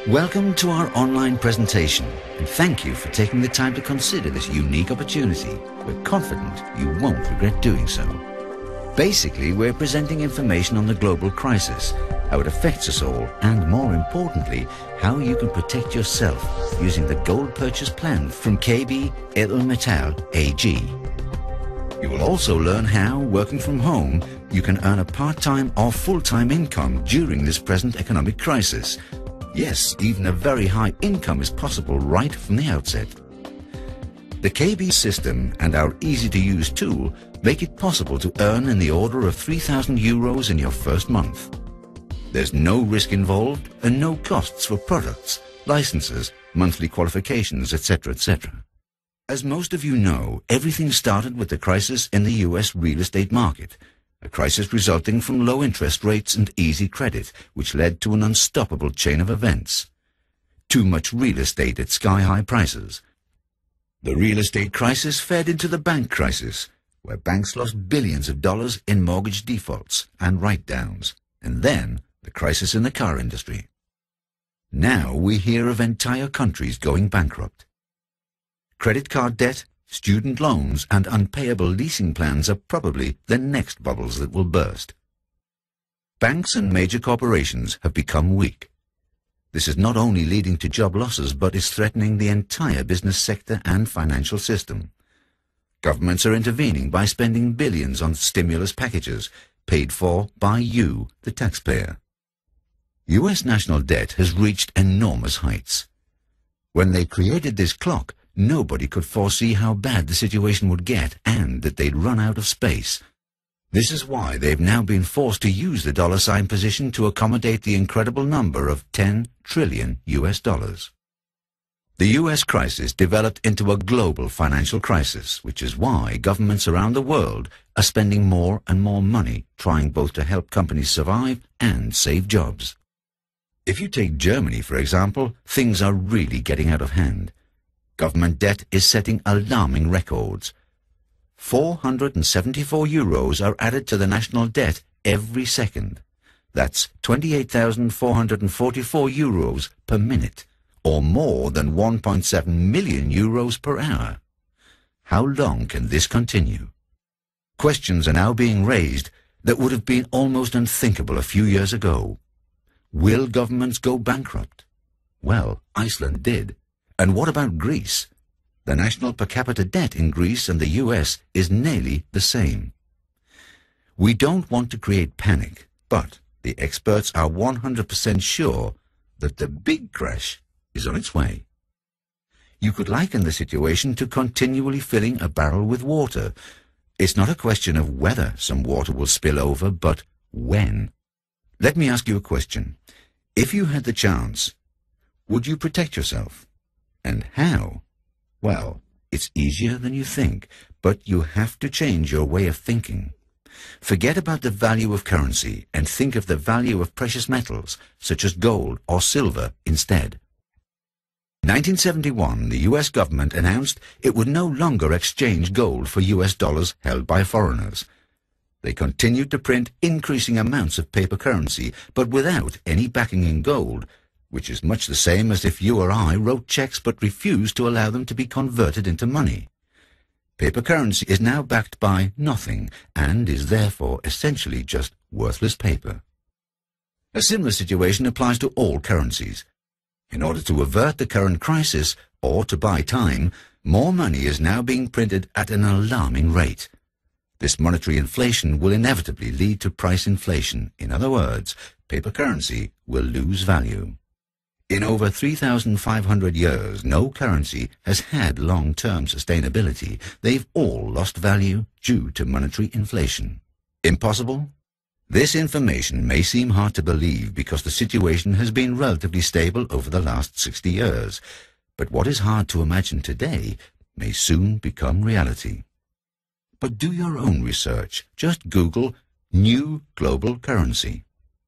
Welcome to our online presentation, and thank you for taking the time to consider this unique opportunity. We're confident you won't regret doing so. Basically, we're presenting information on the global crisis, how it affects us all, and more importantly, how you can protect yourself using the gold purchase plan from KB Edelmetall AG. You will also learn how, working from home, you can earn a part-time or full-time income during this present economic crisis. Yes, even a very high income is possible right from the outset. The KB system and our easy-to-use tool make it possible to earn in the order of 3,000 euros in your first month. There's no risk involved and no costs for products, licenses, monthly qualifications, etc., etc. As most of you know, everything started with the crisis in the US real estate market. A crisis resulting from low interest rates and easy credit, which led to an unstoppable chain of events. Too much real estate at sky-high prices. The real estate crisis fed into the bank crisis, where banks lost billions of dollars in mortgage defaults and write-downs, and then the crisis in the car industry. Now we hear of entire countries going bankrupt. Credit card debt, student loans and unpayable leasing plans are probably the next bubbles that will burst. Banks and major corporations have become weak. This is not only leading to job losses, but is threatening the entire business sector and financial system. Governments are intervening by spending billions on stimulus packages, paid for by you, the taxpayer. US national debt has reached enormous heights. When they created this clock, nobody could foresee how bad the situation would get and that they'd run out of space. This is why they've now been forced to use the dollar sign position to accommodate the incredible number of 10 trillion US dollars. The US crisis developed into a global financial crisis, which is why governments around the world are spending more and more money trying both to help companies survive and save jobs. If you take Germany, for example, things are really getting out of hand. Government debt is setting alarming records. 474 euros are added to the national debt every second. That's 28,444 euros per minute, or more than 1.7 million euros per hour. How long can this continue? Questions are now being raised that would have been almost unthinkable a few years ago. Will governments go bankrupt? Well, Iceland did. And what about Greece? The national per capita debt in Greece and the US is nearly the same. We don't want to create panic, but the experts are 100% sure that the big crash is on its way. You could liken the situation to continually filling a barrel with water. It's not a question of whether some water will spill over, but when. Let me ask you a question. If you had the chance, would you protect yourself? And how? Well, it's easier than you think, but you have to change your way of thinking. Forget about the value of currency and think of the value of precious metals, such as gold or silver, instead. In 1971, the US government announced it would no longer exchange gold for US dollars held by foreigners. They continued to print increasing amounts of paper currency, but without any backing in gold, which is much the same as if you or I wrote checks but refused to allow them to be converted into money. Paper currency is now backed by nothing and is therefore essentially just worthless paper. A similar situation applies to all currencies. In order to avert the current crisis, or to buy time, more money is now being printed at an alarming rate. This monetary inflation will inevitably lead to price inflation. In other words, paper currency will lose value. In over 3,500 years, no currency has had long-term sustainability. They've all lost value due to monetary inflation. Impossible? This information may seem hard to believe because the situation has been relatively stable over the last 60 years. But what is hard to imagine today may soon become reality. But do your own research. Just Google new global currency.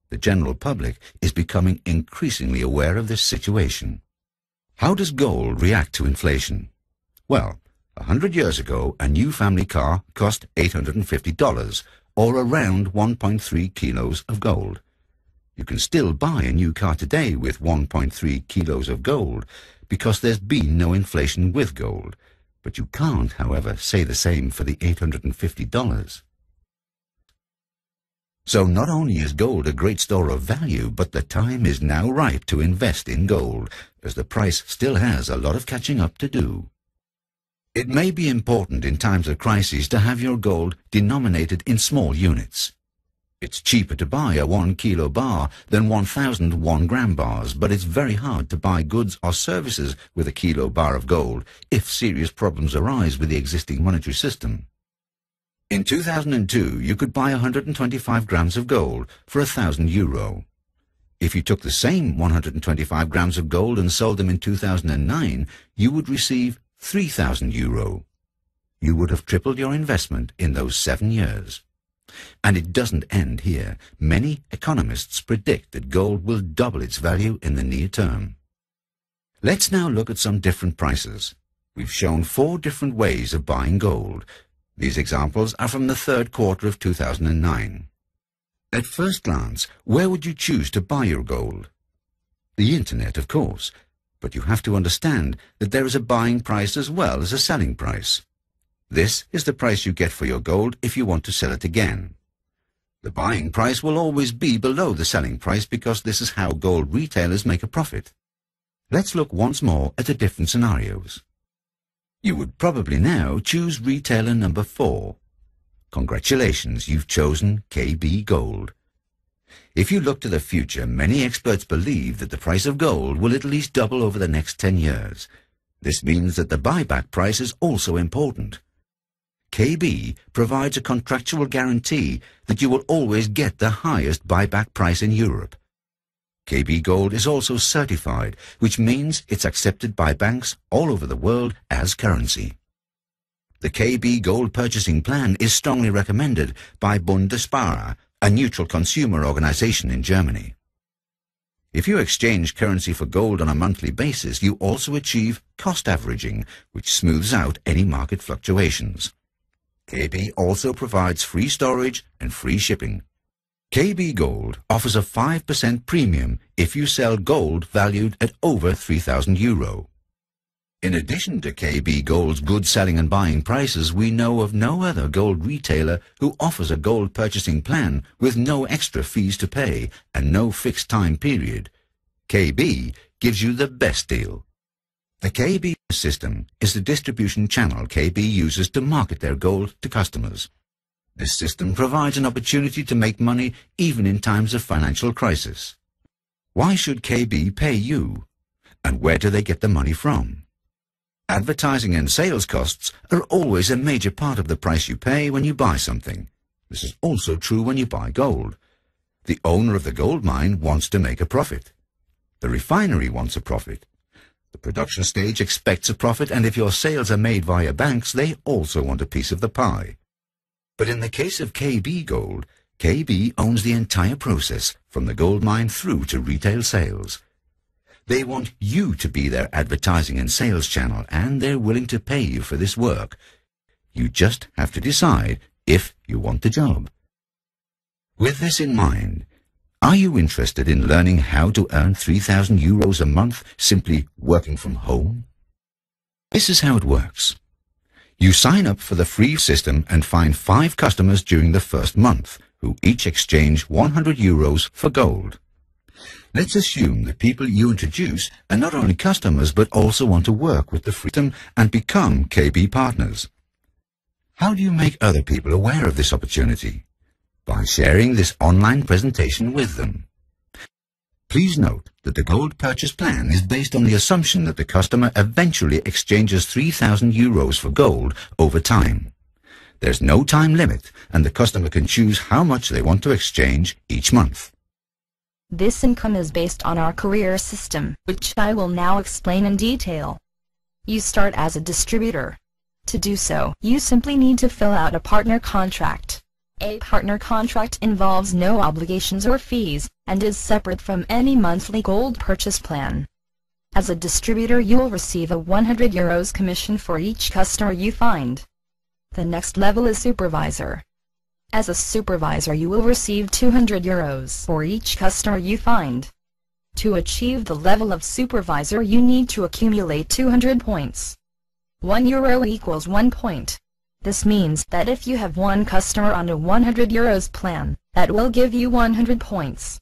The general public is becoming increasingly aware of this situation. How does gold react to inflation? Well, 100 years ago, a new family car cost $850, or around 1.3 kilos of gold. You can still buy a new car today with 1.3 kilos of gold because there's been no inflation with gold. But you can't, however, say the same for the $850. So not only is gold a great store of value, but the time is now ripe to invest in gold, as the price still has a lot of catching up to do. It may be important in times of crisis to have your gold denominated in small units. It's cheaper to buy a 1 kilo bar than 1,000 1-gram bars, but it's very hard to buy goods or services with a kilo bar of gold if serious problems arise with the existing monetary system. In 2002, you could buy 125 grams of gold for €1,000. If you took the same 125 grams of gold and sold them in 2009, you would receive €3,000. You would have tripled your investment in those 7 years. And it doesn't end here. Many economists predict that gold will double its value in the near term. Let's now look at some different prices. We've shown 4 different ways of buying gold. These examples are from the third quarter of 2009. At first glance, where would you choose to buy your gold? The internet, of course, but you have to understand that there is a buying price as well as a selling price. This is the price you get for your gold if you want to sell it again. The buying price will always be below the selling price because this is how gold retailers make a profit. Let's look once more at the different scenarios. You would probably now choose retailer number 4. Congratulations, you've chosen KB Gold. If you look to the future, many experts believe that the price of gold will at least double over the next 10 years. This means that the buyback price is also important. KB provides a contractual guarantee that you will always get the highest buyback price in Europe. KB Gold is also certified, which means it's accepted by banks all over the world as currency. The KB Gold purchasing plan is strongly recommended by Bundesbarer, a neutral consumer organization in Germany. If you exchange currency for gold on a monthly basis, you also achieve cost averaging, which smooths out any market fluctuations. KB also provides free storage and free shipping. KB Gold offers a 5% premium if you sell gold valued at over €3,000. In addition to KB Gold's good selling and buying prices, we know of no other gold retailer who offers a gold purchasing plan with no extra fees to pay and no fixed time period. KB gives you the best deal. The KB system is the distribution channel KB uses to market their gold to customers. This system provides an opportunity to make money even in times of financial crisis. Why should KB pay you? And where do they get the money from? Advertising and sales costs are always a major part of the price you pay when you buy something. This is also true when you buy gold. The owner of the gold mine wants to make a profit. The refinery wants a profit. The production stage expects a profit, and if your sales are made via banks, they also want a piece of the pie. But in the case of KB Gold, KB owns the entire process, from the gold mine through to retail sales. They want you to be their advertising and sales channel, and they're willing to pay you for this work. You just have to decide if you want the job. With this in mind, are you interested in learning how to earn €3,000 a month simply working from home? This is how it works. You sign up for the free system and find 5 customers during the first month, who each exchange €100 for gold. Let's assume the people you introduce are not only customers but also want to work with the system and become KB partners. How do you make other people aware of this opportunity? By sharing this online presentation with them. Please note that the gold purchase plan is based on the assumption that the customer eventually exchanges €3,000 for gold over time. There's no time limit, and the customer can choose how much they want to exchange each month. This income is based on our career system, which I will now explain in detail. You start as a distributor. To do so, you simply need to fill out a partner contract. A partner contract involves no obligations or fees, and is separate from any monthly gold purchase plan. As a distributor, you will receive a €100 commission for each customer you find. The next level is supervisor. As a supervisor, you will receive 200 euros for each customer you find. To achieve the level of supervisor, you need to accumulate 200 points. 1 euro equals 1 point. This means that if you have one customer on a 100 euros plan, that will give you 100 points.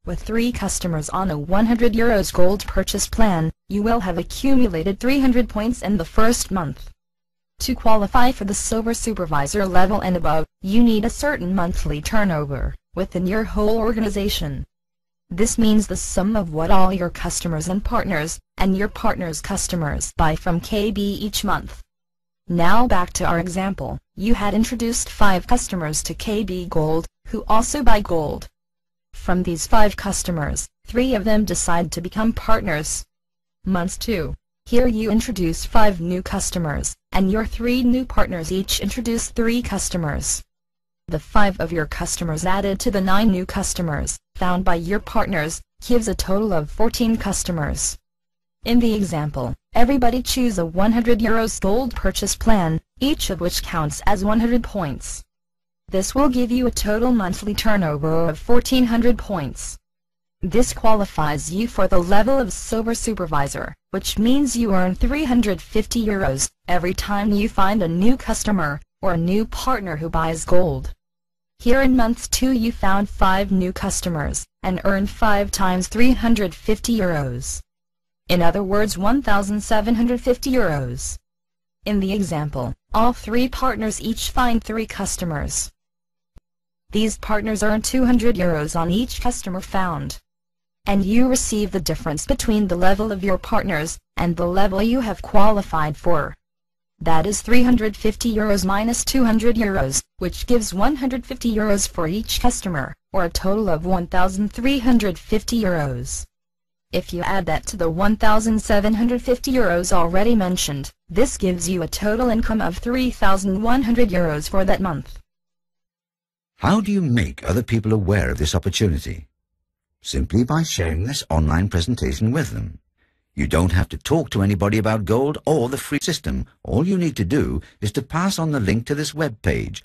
With 3 customers on a 100 euros gold purchase plan, you will have accumulated 300 points in the first month. To qualify for the silver supervisor level and above, you need a certain monthly turnover within your whole organization. This means the sum of what all your customers and your partners' customers buy from KB each month. Now back to our example. You had introduced 5 customers to KB Gold, who also buy gold. From these 5 customers, 3 of them decide to become partners. Month 2. Here you introduce 5 new customers, and your 3 new partners each introduce 3 customers. The 5 of your customers added to the 9 new customers found by your partners gives a total of 14 customers. In the example, everybody choose a 100 euros gold purchase plan, each of which counts as 100 points. This will give you a total monthly turnover of 1400 points. This qualifies you for the level of silver supervisor, which means you earn 350 euros every time you find a new customer or a new partner who buys gold. Here in month 2 you found 5 new customers and earned 5 times 350 euros. In other words, 1,750 euros. In the example, all 3 partners each find 3 customers. These partners earn 200 euros on each customer found. And you receive the difference between the level of your partners and the level you have qualified for. That is 350 euros minus 200 euros, which gives 150 euros for each customer, or a total of 1,350 euros. If you add that to the 1,750 euros already mentioned, this gives you a total income of 3,100 euros for that month. How do you make other people aware of this opportunity? Simply by sharing this online presentation with them. You don't have to talk to anybody about gold or the free system. All you need to do is to pass on the link to this web page.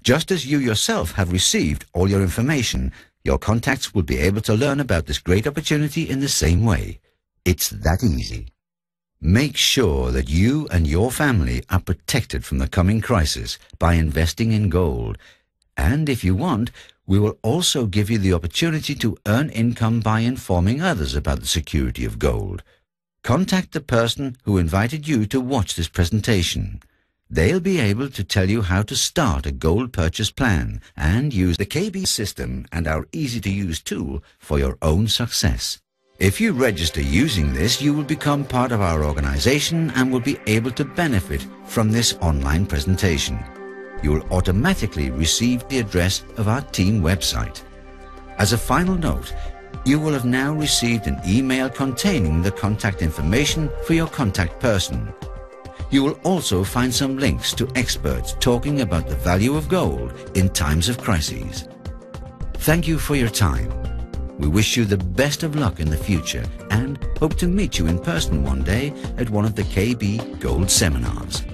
Just as you yourself have received all your information, your contacts will be able to learn about this great opportunity in the same way. It's that easy. Make sure that you and your family are protected from the coming crisis by investing in gold. And if you want, we will also give you the opportunity to earn income by informing others about the security of gold. Contact the person who invited you to watch this presentation. They'll be able to tell you how to start a gold purchase plan and use the KB system and our easy-to-use tool for your own success. If you register using this, you will become part of our organization and will be able to benefit from this online presentation. You will automatically receive the address of our team website. As a final note, you will have now received an email containing the contact information for your contact person. You will also find some links to experts talking about the value of gold in times of crises. Thank you for your time. We wish you the best of luck in the future and hope to meet you in person one day at one of the KB Gold seminars.